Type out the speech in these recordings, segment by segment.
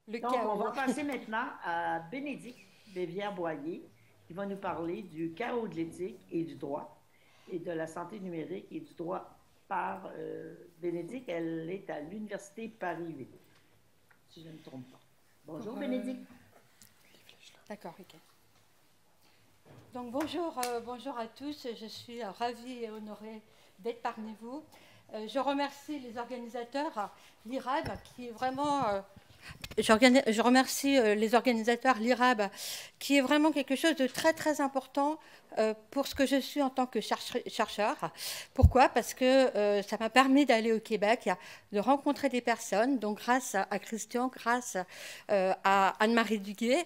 Le Donc, on chaos. va passer maintenant à Bénédicte Bévière-Boyer, qui va nous parler du chaos de l'éthique et du droit, et de la santé numérique et du droit par Bénédicte. Elle est à l'Université Paris 8, si je ne me trompe pas. Pour, Bonjour, Bénédicte. D'accord, ok. Donc bonjour, bonjour à tous. Je suis ravie et honorée d'être parmi vous. Je remercie les organisateurs, l'IRAB, qui est vraiment je remercie les organisateurs, l'IRAB, qui est vraiment quelque chose de très très important pour ce que je suis en tant que chercheur. Pourquoi? Parce que ça m'a permis d'aller au Québec, de rencontrer des personnes, donc grâce à Christian, grâce à Anne-Marie Duguay,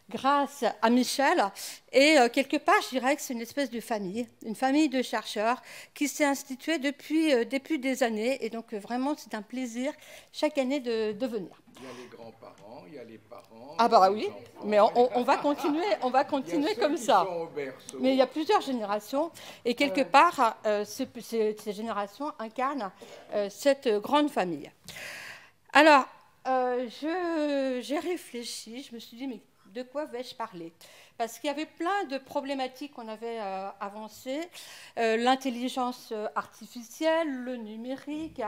grâce à Michel, et quelque part, je dirais que c'est une famille de chercheurs qui s'est instituée depuis des années, et donc vraiment c'est un plaisir chaque année de venir. Il y a les grands-parents, il y a les parents, Ah il y a bah les oui, enfants, mais on va continuer, il y a ceux comme qui ça. sont au berceau. Mais il y a plusieurs générations, et quelque part, ces générations incarnent cette grande famille. Alors, j'ai réfléchi, je me suis dit, mais de quoi vais-je parler? Parce qu'il y avait plein de problématiques qu'on avait avancées, l'intelligence artificielle, le numérique,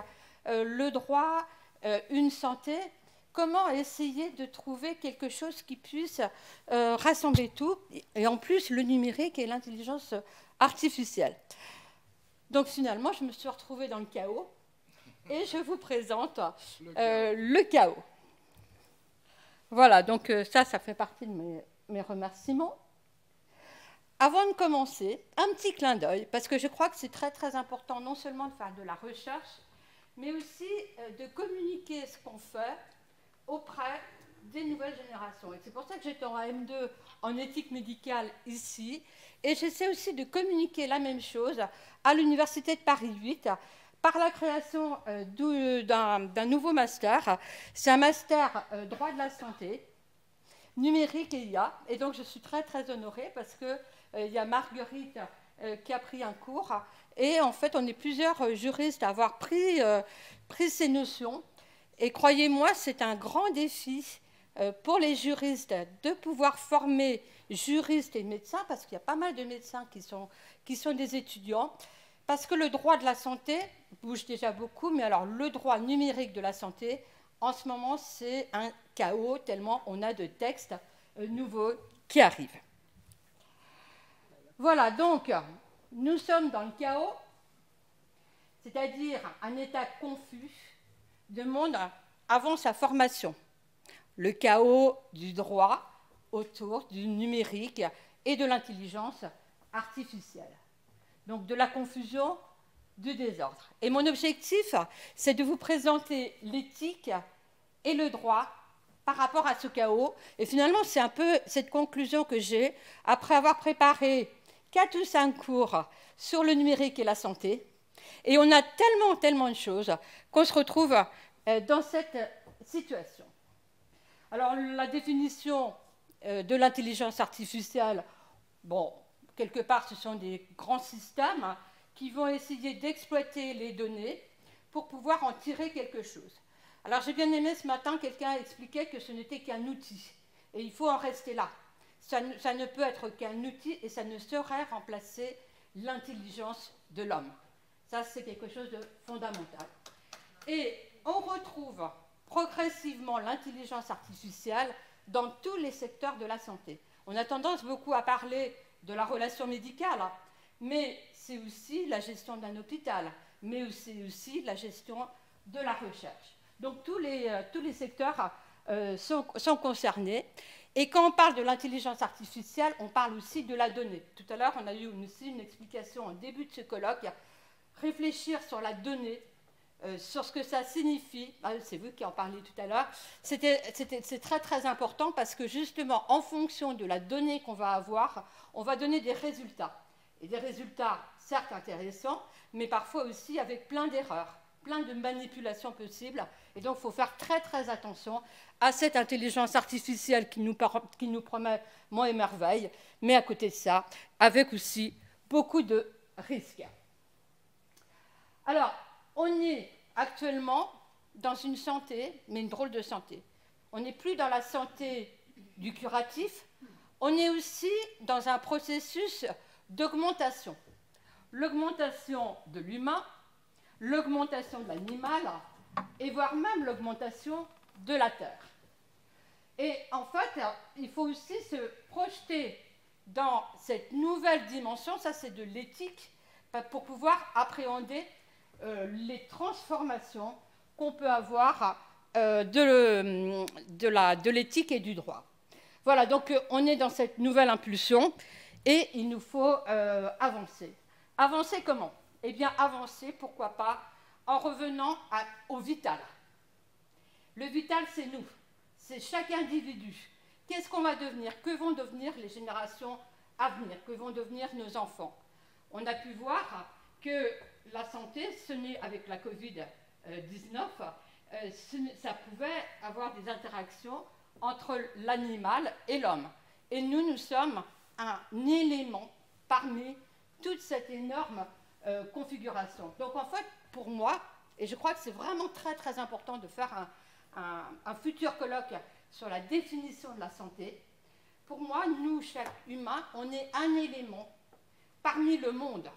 le droit, une santé. Comment essayer de trouver quelque chose qui puisse rassembler tout, et en plus le numérique et l'intelligence artificielle. Donc finalement, je me suis retrouvée dans le chaos, et je vous présente le chaos. Voilà, donc ça fait partie de mes remerciements. Avant de commencer, un petit clin d'œil, parce que je crois que c'est très très important non seulement de faire de la recherche, mais aussi de communiquer ce qu'on fait auprès des nouvelles générations. Et c'est pour ça que j'étais en AM2 en éthique médicale ici, et j'essaie aussi de communiquer la même chose à l'Université de Paris 8, par la création d'un nouveau master. C'est un master droit de la santé, numérique et IA. Et donc je suis très très honorée parce qu'il y a Marguerite qui a pris un cours. Et en fait, on est plusieurs juristes à avoir pris ces notions. Et croyez-moi, c'est un grand défi pour les juristes de pouvoir former juristes et médecins, parce qu'il y a pas mal de médecins qui sont des étudiants. Parce que le droit de la santé bouge déjà beaucoup, mais alors le droit numérique de la santé, en ce moment, c'est un chaos, tellement on a de textes nouveaux qui arrivent. Voilà, donc, nous sommes dans le chaos, c'est-à-dire un état confus de monde avant sa formation. Le chaos du droit autour du numérique et de l'intelligence artificielle. Donc de la confusion, du désordre. Et mon objectif, c'est de vous présenter l'éthique et le droit par rapport à ce chaos. Et finalement, c'est un peu cette conclusion que j'ai après avoir préparé 4 ou 5 cours sur le numérique et la santé. Et on a tellement de choses qu'on se retrouve dans cette situation. Alors, la définition de l'intelligence artificielle, bon, quelque part, ce sont des grands systèmes qui vont essayer d'exploiter les données pour pouvoir en tirer quelque chose. Alors, j'ai bien aimé ce matin, quelqu'un expliquait que ce n'était qu'un outil. Et il faut en rester là. Ça ne peut être qu'un outil et ça ne saurait remplacer l'intelligence de l'homme. Ça, c'est quelque chose de fondamental. Et on retrouve progressivement l'intelligence artificielle dans tous les secteurs de la santé. On a tendance beaucoup à parler de la relation médicale, mais c'est aussi la gestion d'un hôpital, mais c'est aussi la gestion de la recherche. Donc tous les secteurs sont concernés. Et quand on parle de l'intelligence artificielle, on parle aussi de la donnée. Tout à l'heure, on a eu aussi une explication en début de ce colloque. Réfléchir sur la donnée, sur ce que ça signifie, c'est vous qui en parliez tout à l'heure, c'est très très important parce que justement, en fonction de la donnée qu'on va avoir, on va donner des résultats. Et des résultats, certes intéressants, mais parfois aussi avec plein d'erreurs, plein de manipulations possibles. Et donc, il faut faire très très attention à cette intelligence artificielle qui nous promet monts et merveilles, mais à côté de ça, avec aussi beaucoup de risques. Alors, on est actuellement dans une santé, mais une drôle de santé. On n'est plus dans la santé du curatif, on est aussi dans un processus d'augmentation. L'augmentation de l'humain, l'augmentation de l'animal, et voire même l'augmentation de la Terre. Et en fait, il faut aussi se projeter dans cette nouvelle dimension, ça c'est de l'éthique, pour pouvoir appréhender les transformations qu'on peut avoir de l'éthique et du droit. Voilà, donc on est dans cette nouvelle impulsion et il nous faut avancer. Avancer comment? Eh bien, avancer, pourquoi pas, en revenant au vital. Le vital, c'est nous, c'est chaque individu. Qu'est-ce qu'on va devenir? Que vont devenir les générations à venir? Que vont devenir nos enfants? On a pu voir que la santé, ce n'est avec la Covid-19, ça pouvait avoir des interactions entre l'animal et l'homme. Et nous sommes un élément parmi toute cette énorme configuration. Donc en fait, pour moi, et je crois que c'est vraiment très très important de faire un futur colloque sur la définition de la santé, pour moi, nous, chaque humain, on est un élément parmi le monde.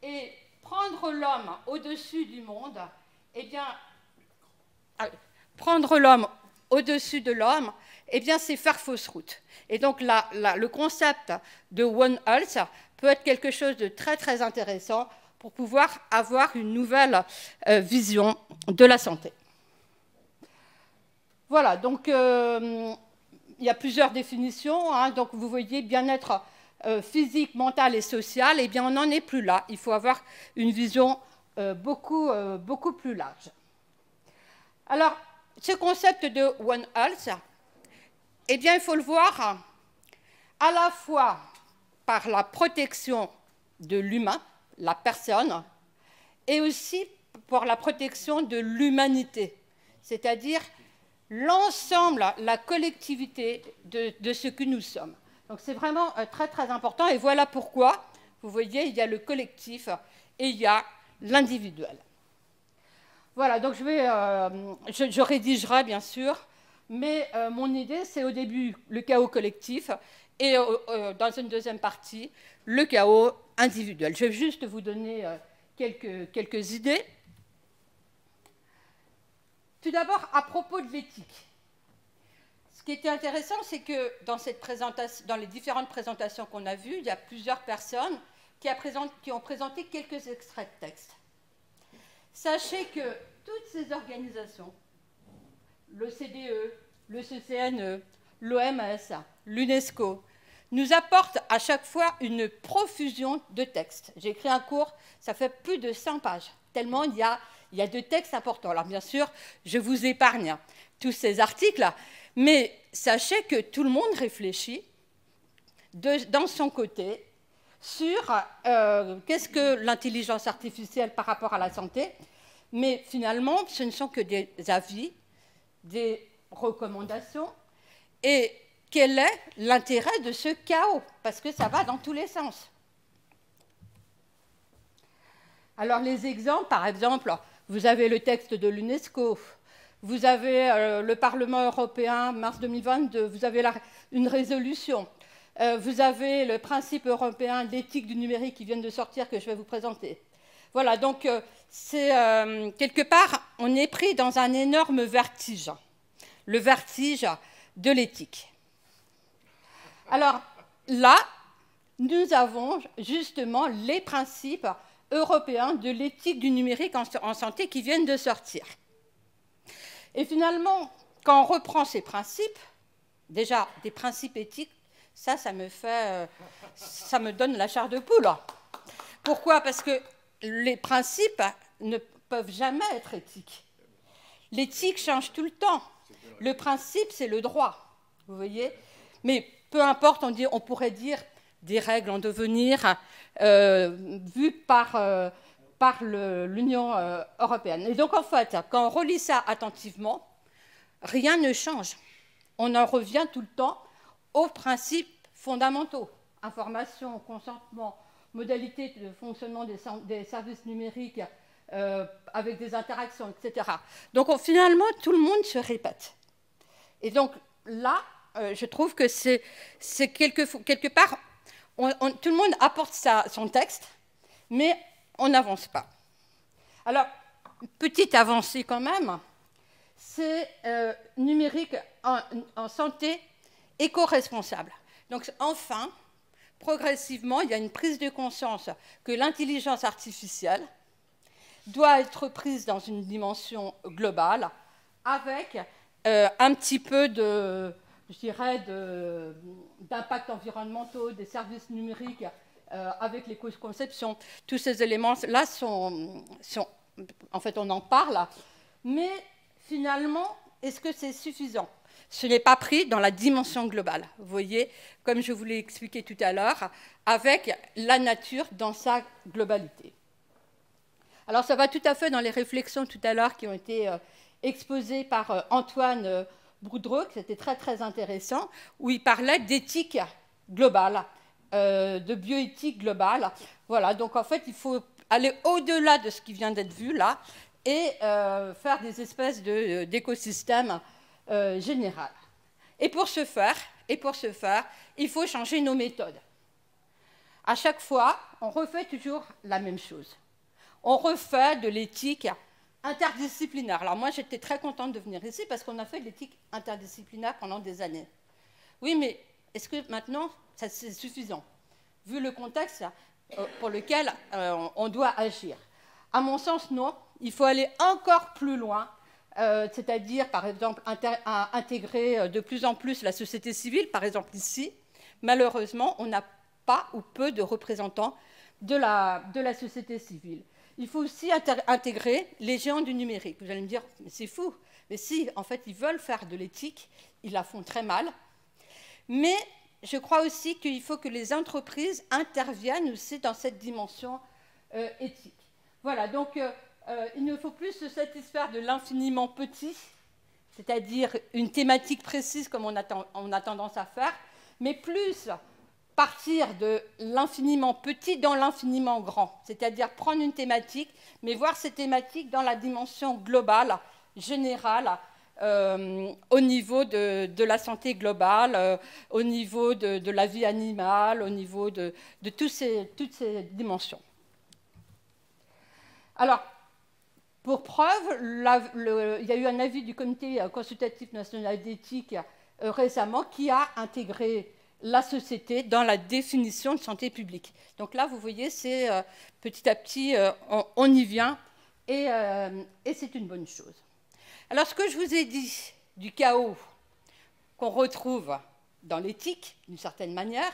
Et prendre l'homme au-dessus du monde, eh bien, prendre l'homme au-dessus de l'homme, eh bien, c'est faire fausse route. Et donc, le concept de One Health peut être quelque chose de très, très intéressant pour pouvoir avoir une nouvelle vision de la santé. Voilà, donc, il y a plusieurs définitions. Hein, donc, vous voyez, bien-être physique, mental et social, eh bien, on n'en est plus là. Il faut avoir une vision beaucoup plus large. Alors, ce concept de One Health, eh bien, il faut le voir à la fois par la protection de l'humain, la personne, et aussi pour la protection de l'humanité, c'est-à-dire l'ensemble, la collectivité de ce que nous sommes. Donc c'est vraiment très très important, et voilà pourquoi, vous voyez, il y a le collectif et il y a l'individuel. Voilà, donc je rédigerai bien sûr, mais mon idée c'est au début le chaos collectif et dans une deuxième partie le chaos individuel. Je vais juste vous donner quelques idées. Tout d'abord, à propos de l'éthique. Ce qui était intéressant, c'est que dans les différentes présentations qu'on a vues, il y a plusieurs personnes qui ont présenté quelques extraits de texte. Sachez que toutes ces organisations, l'OCDE, le CCNE, l'OMS, l'UNESCO, nous apportent à chaque fois une profusion de textes. J'ai écrit un cours, ça fait plus de 100 pages, tellement il y a de textes importants. Alors bien sûr, je vous épargne tous ces articles, mais sachez que tout le monde réfléchit dans son côté sur qu'est-ce que l'intelligence artificielle par rapport à la santé, mais finalement, ce ne sont que des avis, des recommandations, et quel est l'intérêt de ce chaos? Parce que ça va dans tous les sens. Alors les exemples, par exemple, vous avez le texte de l'UNESCO, vous avez le Parlement européen, mars 2022, vous avez une résolution, vous avez le principe européen d'éthique du numérique qui vient de sortir, que je vais vous présenter. Voilà, donc quelque part, on est pris dans un énorme vertige, le vertige de l'éthique. Alors là, nous avons justement les principes européens de l'éthique du numérique en santé qui viennent de sortir. Et finalement, quand on reprend ces principes, déjà des principes éthiques, ça me donne la chair de poule. Pourquoi? Parce que les principes ne peuvent jamais être éthiques. L'éthique change tout le temps. Le principe, c'est le droit, vous voyez. Mais peu importe, on pourrait dire des règles en devenir vues par l'Union européenne. Et donc, en fait, quand on relit ça attentivement, rien ne change. On en revient tout le temps aux principes fondamentaux. Information, consentement, modalités de fonctionnement des services numériques avec des interactions, etc. Donc, finalement, tout le monde se répète. Et donc là, je trouve que c'est quelque part, tout le monde apporte son texte, mais on n'avance pas. Alors, petite avancée quand même, c'est numérique en santé éco-responsable. Donc enfin, progressivement, il y a une prise de conscience que l'intelligence artificielle doit être prise dans une dimension globale avec un petit peu de, je dirais, d'impact environnementaux, des services numériques avec l'éco-conception. Tous ces éléments-là sont, en fait, on en parle, mais finalement, est-ce que c'est suffisant? Ce n'est pas pris dans la dimension globale. Vous voyez, comme je vous l'ai expliqué tout à l'heure, avec la nature dans sa globalité. Alors, ça va tout à fait dans les réflexions tout à l'heure qui ont été exposées par Antoine Boudreau, qui était très, très intéressant, où il parlait d'éthique globale, de bioéthique globale. Voilà, donc en fait, il faut aller au-delà de ce qui vient d'être vu là et faire des espèces d'écosystèmes général. Et pour ce faire, il faut changer nos méthodes. À chaque fois, on refait toujours la même chose. On refait de l'éthique interdisciplinaire. Alors moi, j'étais très contente de venir ici parce qu'on a fait de l'éthique interdisciplinaire pendant des années. Oui, mais est-ce que maintenant, c'est suffisant, vu le contexte pour lequel on doit agir? À mon sens, non. Il faut aller encore plus loin. C'est-à-dire, par exemple, intégrer de plus en plus la société civile. Par exemple, ici, malheureusement, on n'a pas ou peu de représentants de la société civile. Il faut aussi intégrer les géants du numérique. Vous allez me dire, mais c'est fou. Mais si, en fait, ils veulent faire de l'éthique, ils la font très mal. Mais je crois aussi qu'il faut que les entreprises interviennent aussi dans cette dimension éthique. Voilà, donc il ne faut plus se satisfaire de l'infiniment petit, c'est-à-dire une thématique précise comme on a tendance à faire, mais plus partir de l'infiniment petit dans l'infiniment grand, c'est-à-dire prendre une thématique, mais voir ces thématiques dans la dimension globale, générale, au niveau de la santé globale, au niveau de la vie animale, au niveau de toutes ces dimensions. Alors, pour preuve, il y a eu un avis du Comité consultatif national d'éthique récemment qui a intégré la société dans la définition de santé publique. Donc là, vous voyez, c'est petit à petit, on y vient, et c'est une bonne chose. Alors, ce que je vous ai dit du chaos qu'on retrouve dans l'éthique, d'une certaine manière,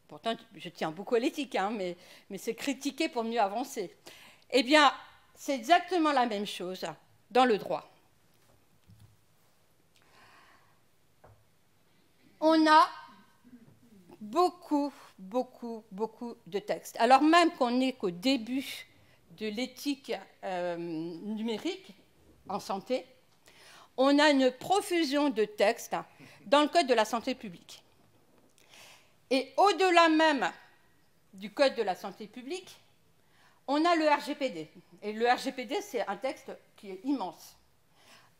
pourtant, je tiens beaucoup à l'éthique, hein, mais c'est critiquer pour mieux avancer. Eh bien, c'est exactement la même chose dans le droit. On a beaucoup de textes. Alors même qu'on n'est qu'au début de l'éthique numérique en santé, on a une profusion de textes dans le Code de la santé publique. Et au-delà même du Code de la santé publique, on a le RGPD. Et le RGPD, c'est un texte qui est immense.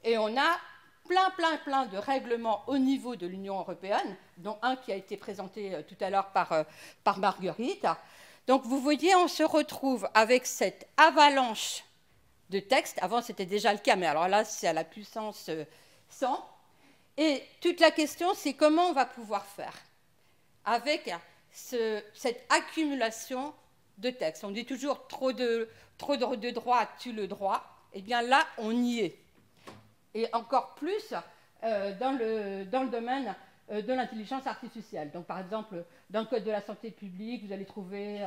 Et on a plein de règlements au niveau de l'Union européenne, dont un qui a été présenté tout à l'heure par Marguerite. Donc vous voyez, on se retrouve avec cette avalanche de textes. Avant, c'était déjà le cas, mais alors là, c'est à la puissance 100. Et toute la question, c'est comment on va pouvoir faire avec cette accumulation de textes. On dit toujours trop de droit tue le droit. Eh bien là, on y est. Et encore plus dans le domaine de l'intelligence artificielle. Donc, par exemple, dans le Code de la santé publique, vous allez trouver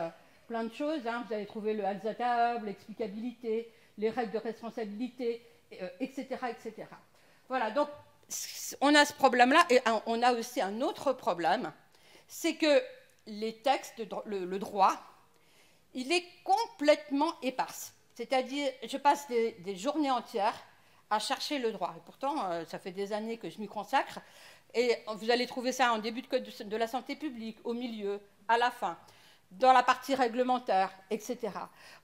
plein de choses. Hein. Vous allez trouver le health data, l'explicabilité, les règles de responsabilité, etc., etc. Voilà, donc on a ce problème-là. Et on a aussi un autre problème, c'est que les textes, le droit, il est complètement éparse. C'est-à-dire, je passe des journées entières à chercher le droit. Et pourtant, ça fait des années que je m'y consacre. Et vous allez trouver ça en début de Code de la santé publique, au milieu, à la fin, dans la partie réglementaire, etc.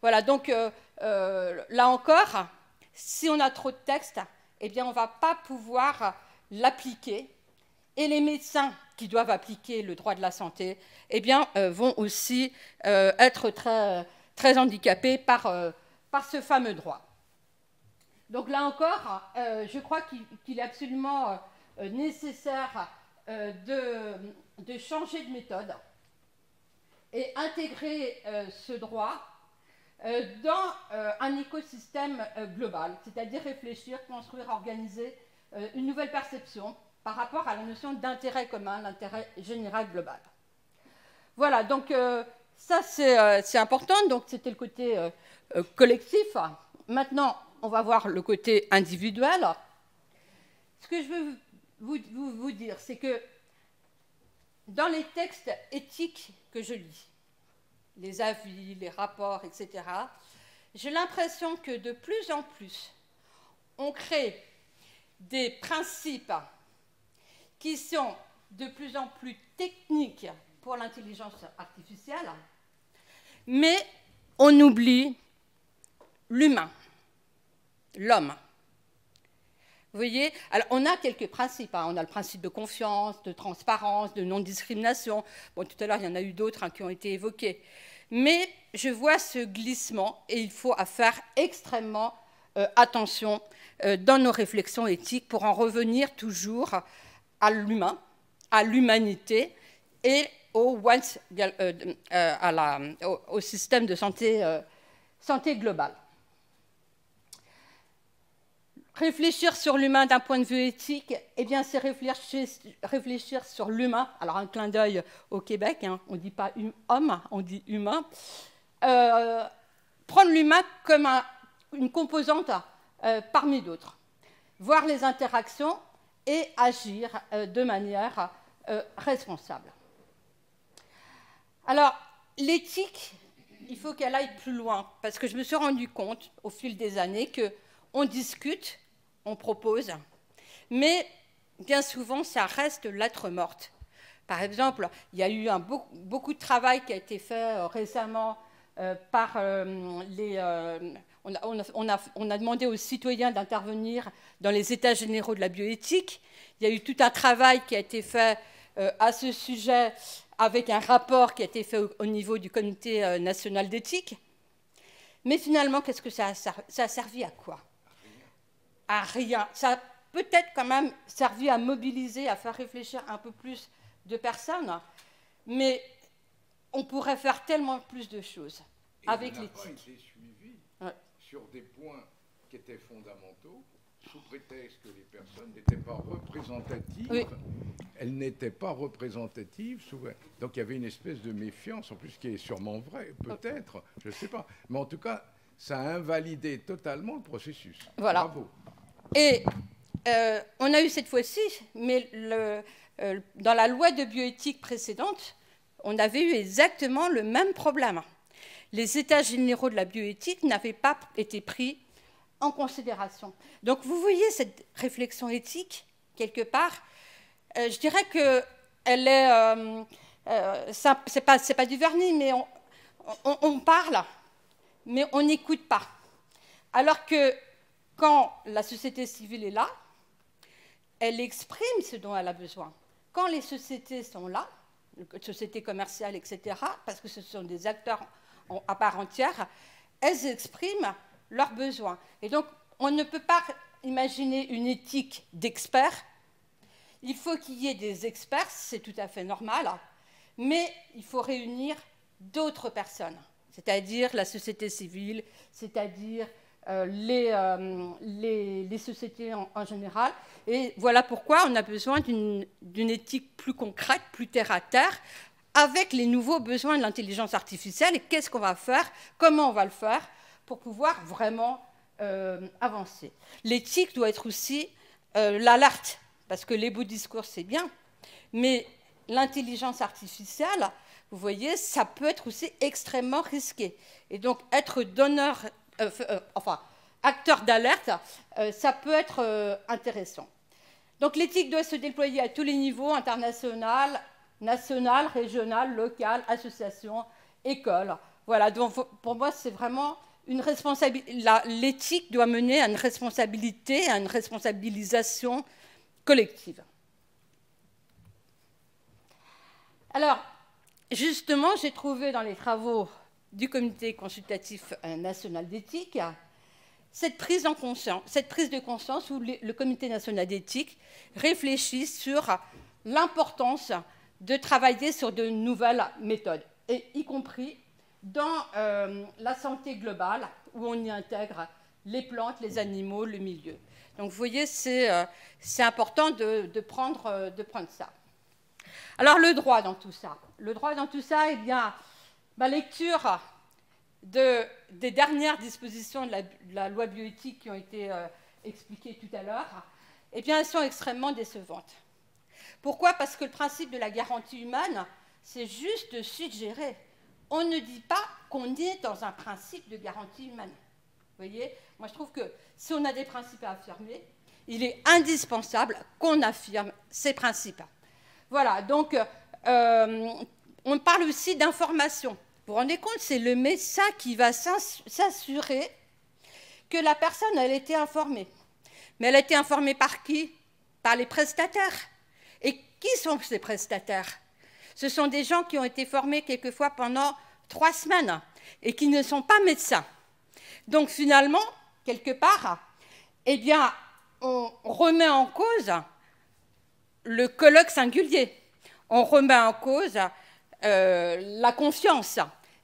Voilà, donc là encore, si on a trop de textes, eh bien, on ne va pas pouvoir l'appliquer, et les médecins qui doivent appliquer le droit de la santé, eh bien, vont aussi être très, très handicapés par ce fameux droit. Donc là encore, je crois qu'il est absolument nécessaire de changer de méthode et intégrer ce droit dans un écosystème global, c'est-à-dire réfléchir, construire, organiser une nouvelle perception par rapport à la notion d'intérêt commun, l'intérêt général global. Voilà, donc ça c'est important, donc c'était le côté collectif. Maintenant, on va voir le côté individuel. Ce que je veux vous dire, c'est que dans les textes éthiques que je lis, les avis, les rapports, etc., j'ai l'impression que de plus en plus, on crée des principes qui sont de plus en plus techniques pour l'intelligence artificielle, mais on oublie l'humain, l'homme. Vous voyez, alors on a quelques principes, hein. On a le principe de confiance, de transparence, de non-discrimination. Bon, tout à l'heure, il y en a eu d'autres qui ont été évoqués. Mais je vois ce glissement et il faut faire extrêmement attention dans nos réflexions éthiques pour en revenir toujours à l'humain, à l'humanité et au système de santé globale. Réfléchir sur l'humain d'un point de vue éthique, eh bien, c'est réfléchir sur l'humain. Alors, un clin d'œil au Québec, hein, on ne dit pas homme, on dit humain. Prendre l'humain comme une composante parmi d'autres. Voir les interactions et agir de manière responsable. Alors, l'éthique, il faut qu'elle aille plus loin, parce que je me suis rendu compte, au fil des années, qu'on discute, on propose, mais bien souvent, ça reste lettre morte. Par exemple, il y a eu beaucoup de travail qui a été fait récemment par on a demandé aux citoyens d'intervenir dans les états généraux de la bioéthique. Il y a eu tout un travail qui a été fait à ce sujet avec un rapport qui a été fait au niveau du Comité national d'éthique. Mais finalement, qu'est-ce que ça a servi à quoi? À rien. Ça a peut-être quand même servi à mobiliser, à faire réfléchir un peu plus de personnes, mais on pourrait faire tellement plus de choses avec l'éthique. Ça n'a pas été suivi sur des points qui étaient fondamentaux, sous prétexte que les personnes n'étaient pas représentatives. Oui. Elles n'étaient pas représentatives. Donc il y avait une espèce de méfiance, en plus qui est sûrement vrai, peut-être, je ne sais pas. Mais en tout cas, ça a invalidé totalement le processus. Voilà. Bravo. Et on a eu cette fois-ci, mais dans la loi de bioéthique précédente, on avait eu exactement le même problème. Les états généraux de la bioéthique n'avaient pas été pris en considération. Donc vous voyez cette réflexion éthique, quelque part, je dirais qu'elle est... c'est pas du vernis, mais on parle, mais on n'écoute pas. Alors que quand la société civile est là, elle exprime ce dont elle a besoin. Quand les sociétés sont là, les sociétés commerciales, etc., parce que ce sont des acteurs à part entière, elles expriment leurs besoins. Et donc, on ne peut pas imaginer une éthique d'experts. Il faut qu'il y ait des experts, c'est tout à fait normal, mais il faut réunir d'autres personnes, c'est-à-dire la société civile, c'est-à-dire les sociétés en général. Et voilà pourquoi on a besoin d'une éthique plus concrète, plus terre-à-terre, avec les nouveaux besoins de l'intelligence artificielle. Et qu'est-ce qu'on va faire, comment on va le faire pour pouvoir vraiment avancer. L'éthique doit être aussi l'alerte, parce que les beaux discours, c'est bien, mais l'intelligence artificielle, vous voyez, ça peut être aussi extrêmement risqué. Et donc, être donneur... acteur d'alerte, ça peut être intéressant. Donc l'éthique doit se déployer à tous les niveaux, international, national, régional, local, association, école. Voilà, donc pour moi, c'est vraiment une responsabilité. L'éthique doit mener à une responsabilité, à une responsabilisation collective. Alors, justement, j'ai trouvé dans les travaux du Comité consultatif national d'éthique cette prise de conscience où le Comité national d'éthique réfléchit sur l'importance de travailler sur de nouvelles méthodes, et y compris dans la santé globale, où on y intègre les plantes, les animaux, le milieu. Donc vous voyez, c'est important de prendre ça. Alors le droit dans tout ça. Le droit dans tout ça, eh bien, ma lecture des dernières dispositions de la loi bioéthique qui ont été expliquées tout à l'heure, eh bien, elles sont extrêmement décevantes. Pourquoi? Parce que le principe de la garantie humaine, c'est juste de suggérer. On ne dit pas qu'on est dans un principe de garantie humaine. Vous voyez? Moi, je trouve que si on a des principes à affirmer, il est indispensable qu'on affirme ces principes. Voilà, donc on parle aussi d'information. Vous vous rendez compte, c'est le médecin qui va s'assurer que la personne a été informée. Mais elle a été informée par qui? Par les prestataires. Et qui sont ces prestataires? Ce sont des gens qui ont été formés quelquefois pendant 3 semaines et qui ne sont pas médecins. Donc finalement, quelque part, eh bien, on remet en cause le colloque singulier. On remet en cause la confiance,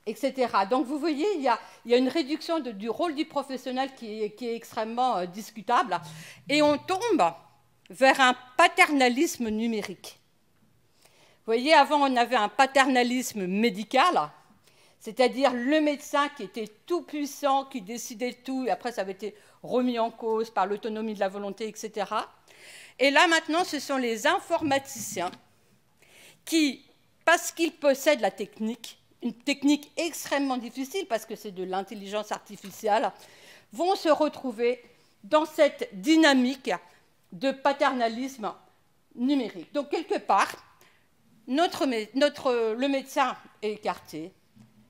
etc. Donc vous voyez, il y a une réduction du rôle du professionnel qui est extrêmement discutable, et on tombe vers un paternalisme numérique. Vous voyez, avant, on avait un paternalisme médical, c'est-à-dire le médecin qui était tout puissant, qui décidait tout, et après ça avait été remis en cause par l'autonomie de la volonté, etc. Et là, maintenant, ce sont les informaticiens qui, parce qu'ils possèdent la technique, une technique extrêmement difficile, parce que c'est de l'intelligence artificielle, vont se retrouver dans cette dynamique de paternalisme numérique. Donc, quelque part, le médecin est écarté,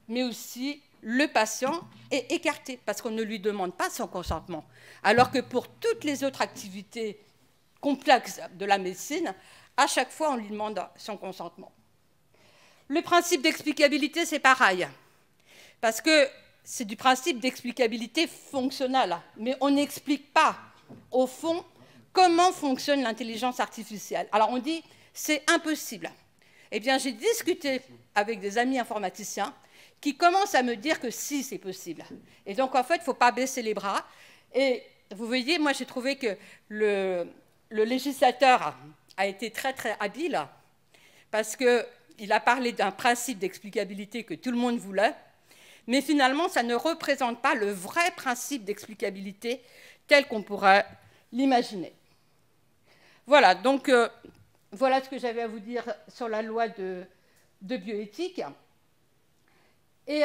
mais aussi le patient est écarté, parce qu'on ne lui demande pas son consentement. Alors que pour toutes les autres activités complexes de la médecine, à chaque fois, on lui demande son consentement. Le principe d'explicabilité, c'est pareil, parce que c'est du principe d'explicabilité fonctionnelle, mais on n'explique pas, au fond, comment fonctionne l'intelligence artificielle. Alors on dit, c'est impossible. Eh bien, j'ai discuté avec des amis informaticiens qui commencent à me dire que si, c'est possible. Et donc, en fait, il ne faut pas baisser les bras. Et vous voyez, moi, j'ai trouvé que le législateur a été très, très habile, parce qu'il a parlé d'un principe d'explicabilité que tout le monde voulait, mais finalement, ça ne représente pas le vrai principe d'explicabilité tel qu'on pourrait l'imaginer. Voilà, donc voilà ce que j'avais à vous dire sur la loi de bioéthique. Et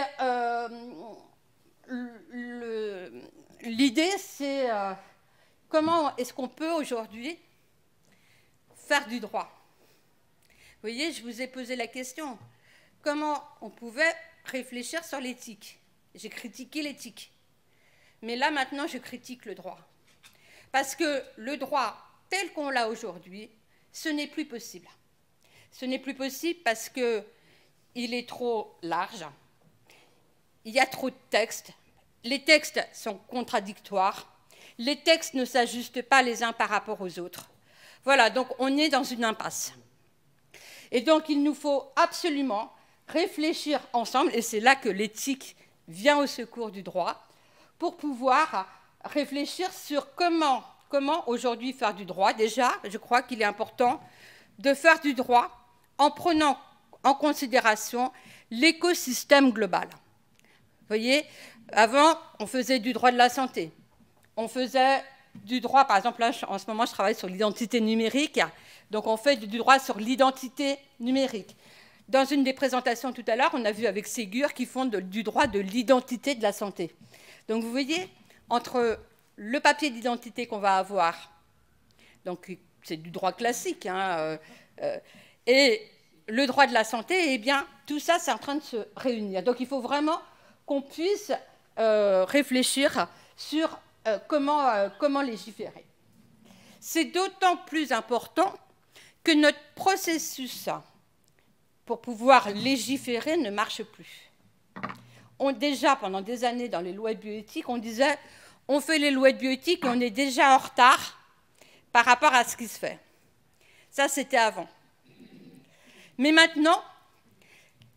l'idée, c'est comment est-ce qu'on peut aujourd'hui faire du droit. Vous voyez, je vous ai posé la question. Comment on pouvait réfléchir sur l'éthique? J'ai critiqué l'éthique. Mais là, maintenant, je critique le droit. Parce que le droit, tel qu'on l'a aujourd'hui, ce n'est plus possible. Ce n'est plus possible parce qu'il est trop large, il y a trop de textes, les textes sont contradictoires, les textes ne s'ajustent pas les uns par rapport aux autres. Voilà, donc on est dans une impasse. Et donc il nous faut absolument réfléchir ensemble, et c'est là que l'éthique vient au secours du droit, pour pouvoir réfléchir sur comment aujourd'hui faire du droit. Déjà, je crois qu'il est important de faire du droit en prenant en considération l'écosystème global. Vous voyez, avant, on faisait du droit de la santé. On faisait du droit, par exemple, là, en ce moment, je travaille sur l'identité numérique. Donc, on fait du droit sur l'identité numérique. Dans une des présentations tout à l'heure, on a vu avec Ségur qu'ils font du droit de l'identité de la santé. Donc, vous voyez, entre le papier d'identité qu'on va avoir, donc c'est du droit classique, et le droit de la santé, eh bien, tout ça, c'est en train de se réunir. Donc, il faut vraiment qu'on puisse réfléchir sur comment légiférer. C'est d'autant plus important que notre processus pour pouvoir légiférer ne marche plus. Déjà, pendant des années, dans les lois de bioéthique, on disait on fait les lois de bioéthique et on est déjà en retard par rapport à ce qui se fait. Ça, c'était avant. Mais maintenant,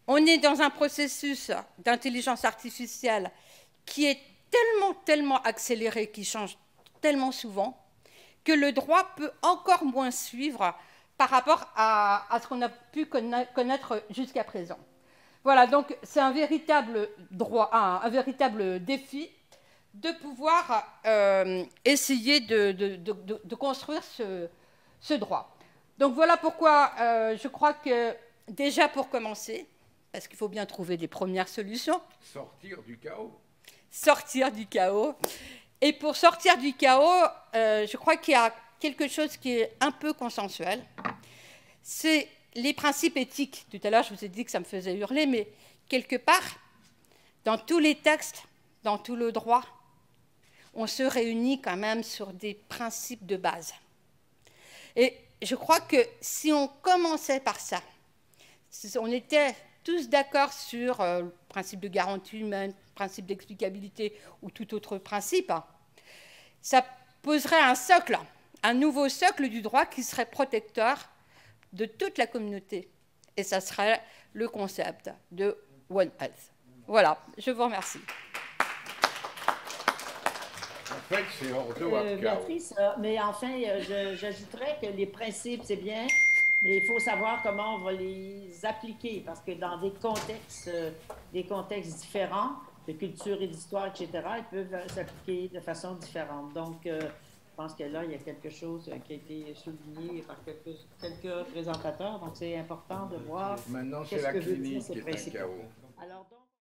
on est dans un processus d'intelligence artificielle qui est tellement accéléré, qui change tellement souvent, que le droit peut encore moins suivre par rapport à ce qu'on a pu connaître jusqu'à présent. Voilà, donc c'est un véritable droit, un véritable défi de pouvoir essayer de construire ce droit. Donc voilà pourquoi je crois que, déjà pour commencer, parce qu'il faut bien trouver des premières solutions. Sortir du chaos. Sortir du chaos. Et pour sortir du chaos, je crois qu'il y a quelque chose qui est un peu consensuel. C'est les principes éthiques. Tout à l'heure, je vous ai dit que ça me faisait hurler, mais quelque part, dans tous les textes, dans tout le droit, on se réunit quand même sur des principes de base. Et je crois que si on commençait par ça, si on était tous d'accord sur le principe de garantie humaine, principe d'explicabilité ou tout autre principe, ça poserait un socle, un nouveau socle du droit qui serait protecteur de toute la communauté. Et ça serait le concept de One Health. Voilà, je vous remercie. En fait, c'est hors de chaos. Béatrice, mais enfin, j'ajouterais que les principes, c'est bien, mais il faut savoir comment on va les appliquer, parce que dans des contextes différents, de culture et d'histoire, etc., ils peuvent s'appliquer de façon différente. Donc, je pense que là, il y a quelque chose qui a été souligné par quelques présentateurs. Donc, c'est important de voir. Maintenant, c'est la clinique qui est un chaos. Alors, donc,